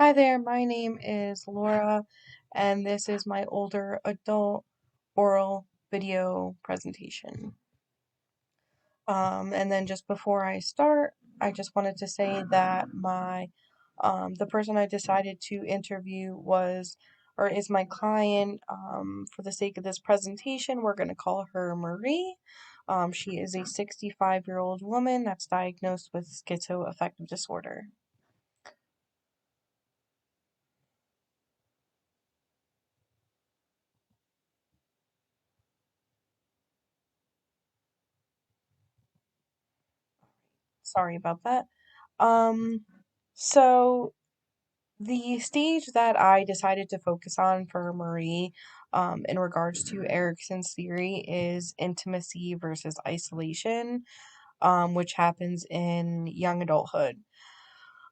Hi there, my name is Laura, and this is my older adult oral video presentation. And then just before I start, I just wanted to say that the person I decided to interview is my client. For the sake of this presentation, we're going to call her Marie. She is a 65-year-old woman that's diagnosed with schizoaffective disorder. Sorry about that. Um, so the stage that I decided to focus on for Marie, in regards to Erikson's theory, is intimacy versus isolation, which happens in young adulthood.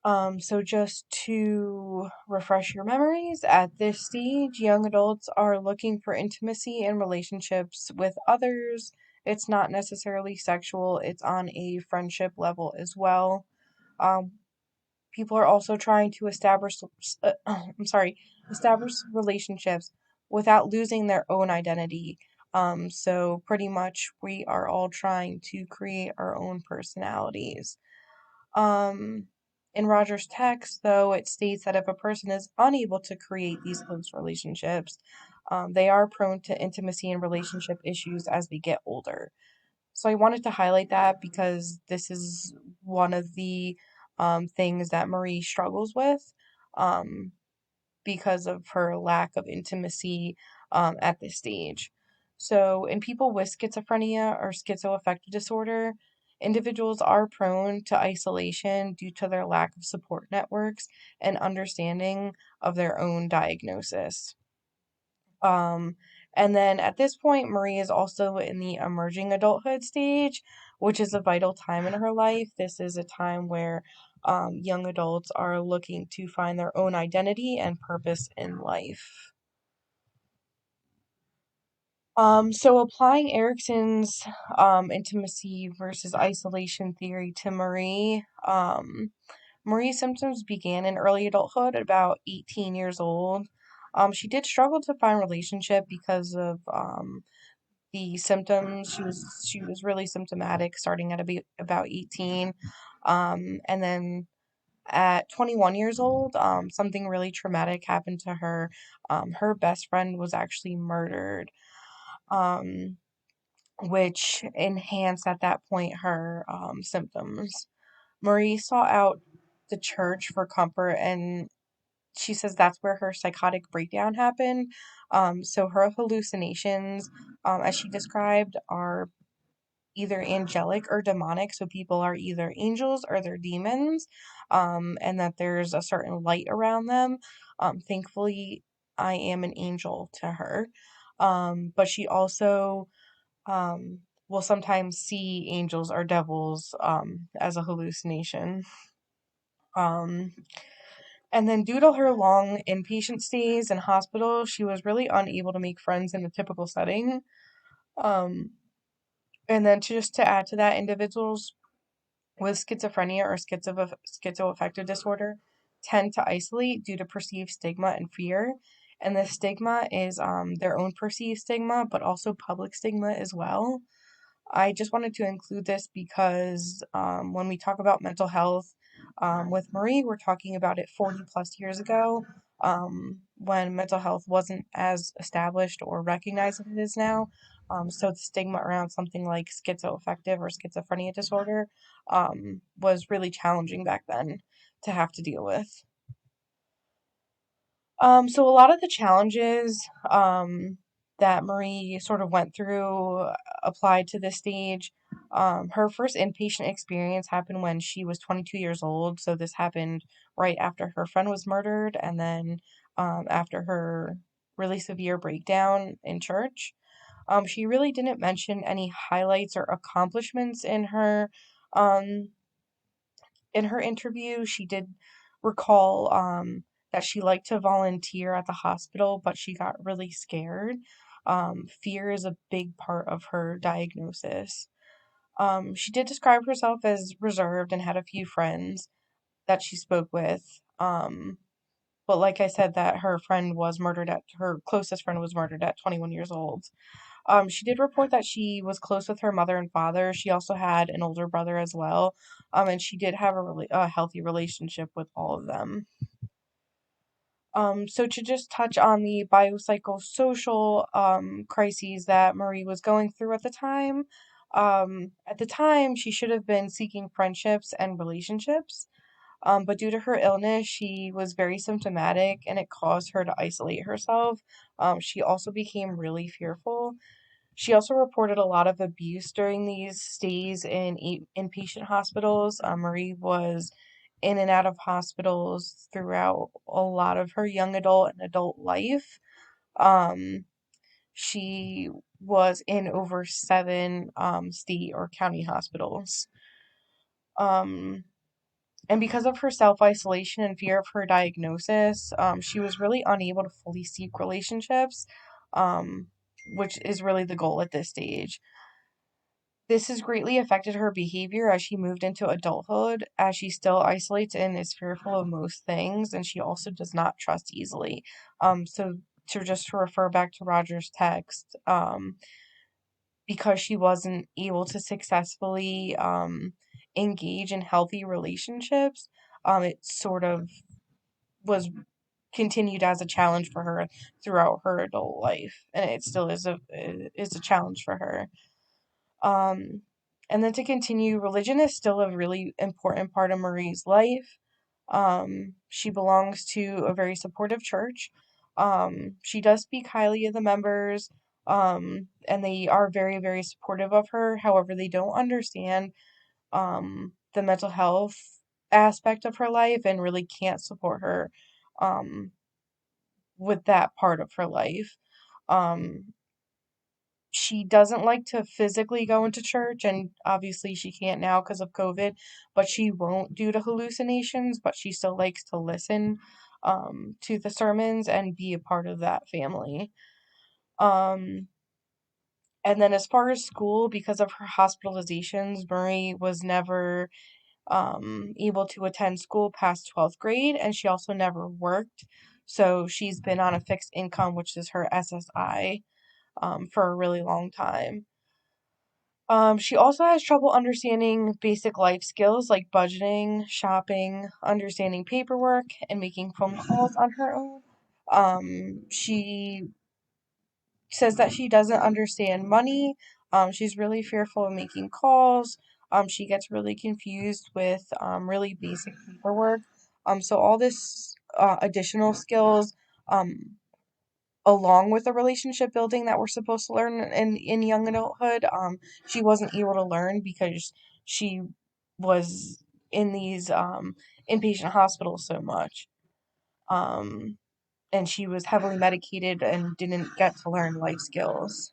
So just to refresh your memories, at this stage, young adults are looking for intimacy and relationships with others. It's not necessarily sexual, it's on a friendship level as well. Um, People are also trying to establish relationships without losing their own identity. So pretty much we are all trying to create our own personalities. Um, in Roger's text, though, it states that if a person is unable to create these close relationships, they are prone to intimacy and relationship issues as they get older. So I wanted to highlight that because this is one of the things that Marie struggles with, um, because of her lack of intimacy at this stage. So, in people with schizophrenia or schizoaffective disorder, individuals are prone to isolation due to their lack of support networks and understanding of their own diagnosis. Um, and then at this point, Marie is also in the emerging adulthood stage, which is a vital time in her life. This is a time where young adults are looking to find their own identity and purpose in life. So applying Erikson's intimacy versus isolation theory to Marie, Marie's symptoms began in early adulthood at about 18 years old. She did struggle to find relationship because of the symptoms. She was really symptomatic starting at about 18. And then at 21 years old, something really traumatic happened to her. Her best friend was actually murdered. Um, which enhanced at that point her symptoms. Marie sought out the church for comfort, and she says that's where her psychotic breakdown happened. So her hallucinations, as she described, are either angelic or demonic. So people are either angels or they're demons, and that there's a certain light around them. Thankfully, I am an angel to her. But she also um, will sometimes see angels or devils as a hallucination. Um, and then, due to her long inpatient stays in hospital, she was really unable to make friends in a typical setting. Um, and then, to add to that, individuals with schizophrenia or schizoaffective disorder tend to isolate due to perceived stigma and fear. And the stigma is their own perceived stigma, but also public stigma as well. I just wanted to include this because when we talk about mental health with Marie, we're talking about it 40 plus years ago, when mental health wasn't as established or recognized as it is now. So the stigma around something like schizoaffective or schizophrenia disorder was really challenging back then to have to deal with. So a lot of the challenges that Marie sort of went through applied to this stage. Her first inpatient experience happened when she was 22 years old. So this happened right after her friend was murdered, and then after her really severe breakdown in church. She really didn't mention any highlights or accomplishments um, in her interview. She did recall that she liked to volunteer at the hospital, but she got really scared. Fear is a big part of her diagnosis. She did describe herself as reserved and had a few friends that she spoke with. But like I said, that her closest friend was murdered at 21 years old. She did report that she was close with her mother and father. She also had an older brother as well. And she did have a healthy relationship with all of them. So to just touch on the biopsychosocial crises that Marie was going through at the time she should have been seeking friendships and relationships. But due to her illness, she was very symptomatic and it caused her to isolate herself. She also became really fearful. She also reported a lot of abuse during these stays in inpatient hospitals. Marie was in and out of hospitals throughout a lot of her young adult and adult life. Um, she was in over seven state or county hospitals. Um, and because of her self isolation and fear of her diagnosis, she was really unable to fully seek relationships, um, which is really the goal at this stage. This has greatly affected her behavior as she moved into adulthood, as she still isolates and is fearful of most things, and she also does not trust easily. So to refer back to Roger's text, because she wasn't able to successfully engage in healthy relationships, it sort of was continued as a challenge for her throughout her adult life, and it still is a challenge for her. Um, and then to continue, religion is still a really important part of Marie's life. She belongs to a very supportive church. She does speak highly of the members, and they are very, very supportive of her. However, they don't understand the mental health aspect of her life and really can't support her um, with that part of her life. Um, she doesn't like to physically go into church, and obviously she can't now because of COVID, but she won't due to hallucinations, but she still likes to listen to the sermons and be a part of that family. Um, and then as far as school, because of her hospitalizations, Marie was never able to attend school past 12th grade, and she also never worked. So she's been on a fixed income, which is her SSI, for a really long time. She also has trouble understanding basic life skills like budgeting, shopping, understanding paperwork, and making phone calls on her own. She says that she doesn't understand money. She's really fearful of making calls. She gets really confused with really basic paperwork. So all this additional skills, um, along with the relationship building that we're supposed to learn in young adulthood, she wasn't able to learn because she was in these inpatient hospitals so much. Um, and she was heavily medicated and didn't get to learn life skills.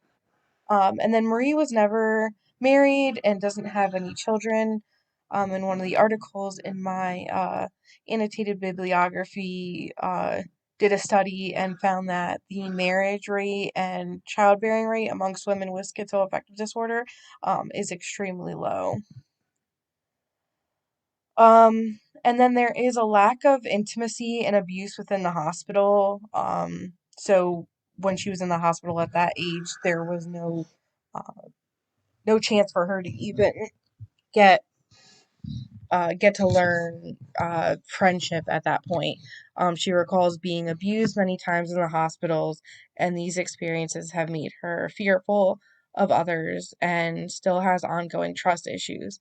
And then Marie was never married and doesn't have any children. In one of the articles in my annotated bibliography, did a study and found that the marriage rate and childbearing rate amongst women with schizoaffective disorder is extremely low. And then there is a lack of intimacy and abuse within the hospital. So when she was in the hospital at that age, there was uh, no chance for her to even get get to learn friendship at that point. She recalls being abused many times in the hospitals, and these experiences have made her fearful of others and still has ongoing trust issues,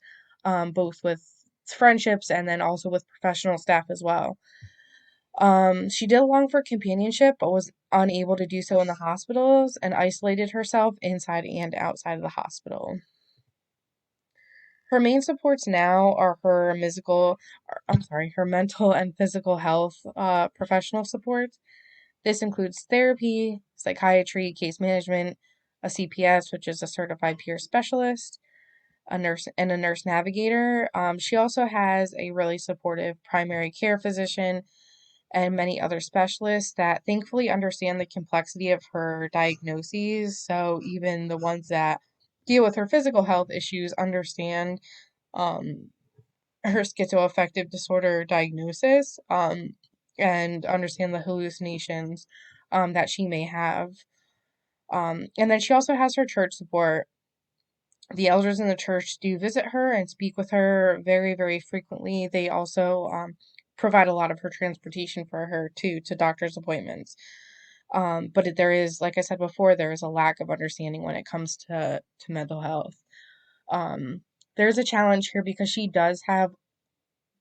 both with friendships and then also with professional staff as well. She did long for companionship, but was unable to do so in the hospitals and isolated herself inside and outside of the hospital. Her main supports now are her mental and physical health professional support. This includes therapy, psychiatry, case management, a CPS, which is a certified peer specialist, a nurse, and a nurse navigator. She also has a really supportive primary care physician and many other specialists that thankfully understand the complexity of her diagnoses. So even the ones that deal with her physical health issues understand um, her schizoaffective disorder diagnosis. and understand the hallucinations that she may have. And then she also has her church support. The elders in the church do visit her and speak with her very, very frequently. They also provide a lot of her transportation for her too, to doctor's appointments. But there is, like I said before, there is a lack of understanding when it comes to mental health. Um, there's a challenge here because she does have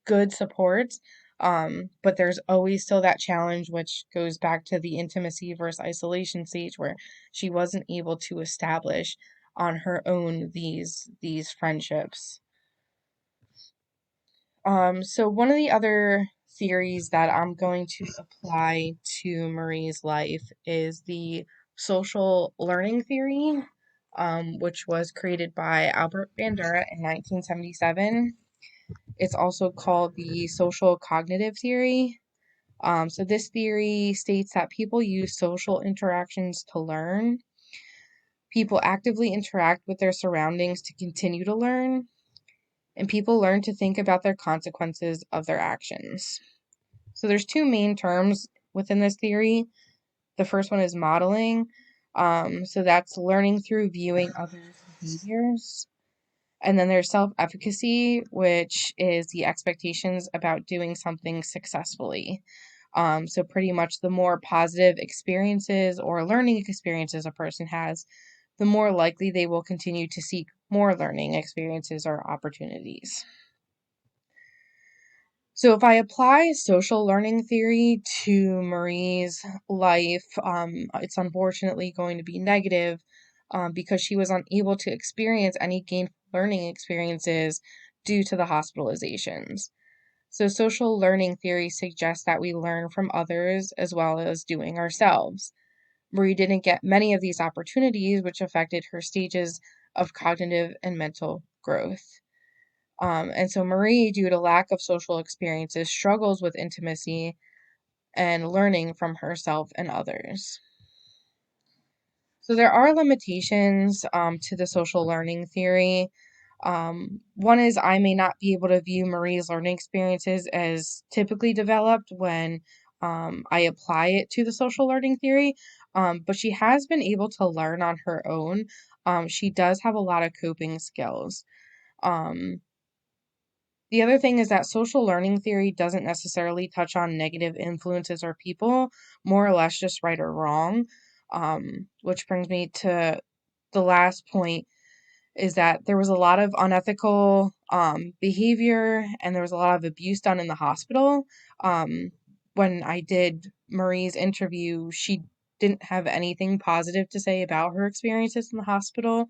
good support, but there's always still that challenge, which goes back to the intimacy versus isolation stage, where she wasn't able to establish on her own these friendships. So one of the other theories that I'm going to apply to Marie's life is the social learning theory, which was created by Albert Bandura in 1977. It's also called the social cognitive theory. So this theory states that people use social interactions to learn. People actively interact with their surroundings to continue to learn, and people learn to think about their consequences of their actions. So there's two main terms within this theory. The first one is modeling. So that's learning through viewing others' behaviors. And then there's self-efficacy, which is the expectations about doing something successfully. So pretty much the more positive experiences or learning experiences a person has, the more likely they will continue to seek more learning experiences or opportunities. So if I apply social learning theory to Marie's life, it's unfortunately going to be negative, because she was unable to experience any gainful learning experiences due to the hospitalizations. So social learning theory suggests that we learn from others as well as doing ourselves. Marie didn't get many of these opportunities, which affected her stages of cognitive and mental growth. And so Marie, due to lack of social experiences, struggles with intimacy and learning from herself and others. So there are limitations to the social learning theory. One is I may not be able to view Marie's learning experiences as typically developed when I apply it to the social learning theory, but she has been able to learn on her own. She does have a lot of coping skills. Um, The other thing is that social learning theory doesn't necessarily touch on negative influences or people, more or less just right or wrong. Which brings me to the last point, is that there was a lot of unethical behavior and there was a lot of abuse done in the hospital. When I did Marie's interview, she didn't have anything positive to say about her experiences in the hospital.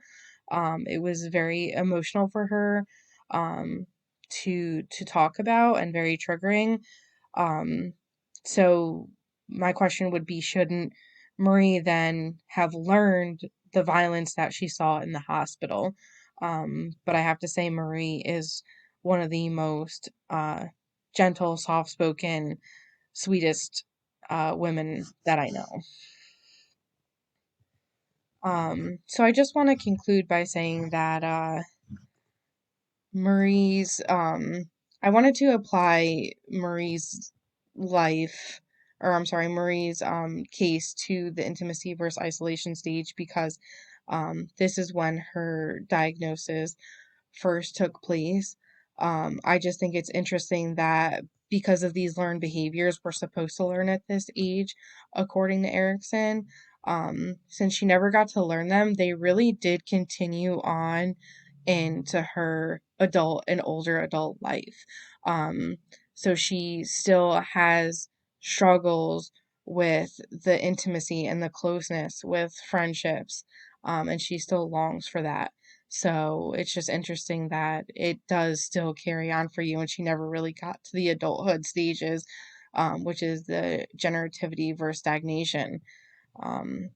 It was very emotional for her, um, to talk about, and very triggering. Um, so my question would be, shouldn't Marie then have learned the violence that she saw in the hospital? But I have to say Marie is one of the most gentle, soft-spoken, sweetest women that I know. So I just want to conclude by saying that Marie's I wanted to apply Marie's life, or I'm sorry, Marie's case to the intimacy versus isolation stage, because this is when her diagnosis first took place. I just think it's interesting that because of these learned behaviors we're supposed to learn at this age, according to Erikson, since she never got to learn them, they really did continue on into her adult and older adult life. Um, so she still has struggles with the intimacy and the closeness with friendships, and she still longs for that. So it's just interesting that it does still carry on for you, and she never really got to the adulthood stages, which is the generativity versus stagnation.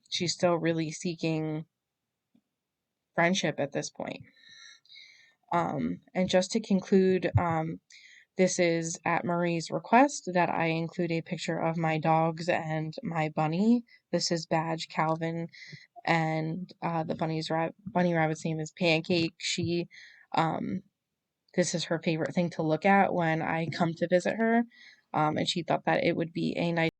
She's still really seeking friendship at this point. And just to conclude, this is at Marie's request that I include a picture of my dogs and my bunny. This is Badge, Calvin, and the bunny rabbit's name is Pancake. Um, this is her favorite thing to look at when I come to visit her. and she thought that it would be a nice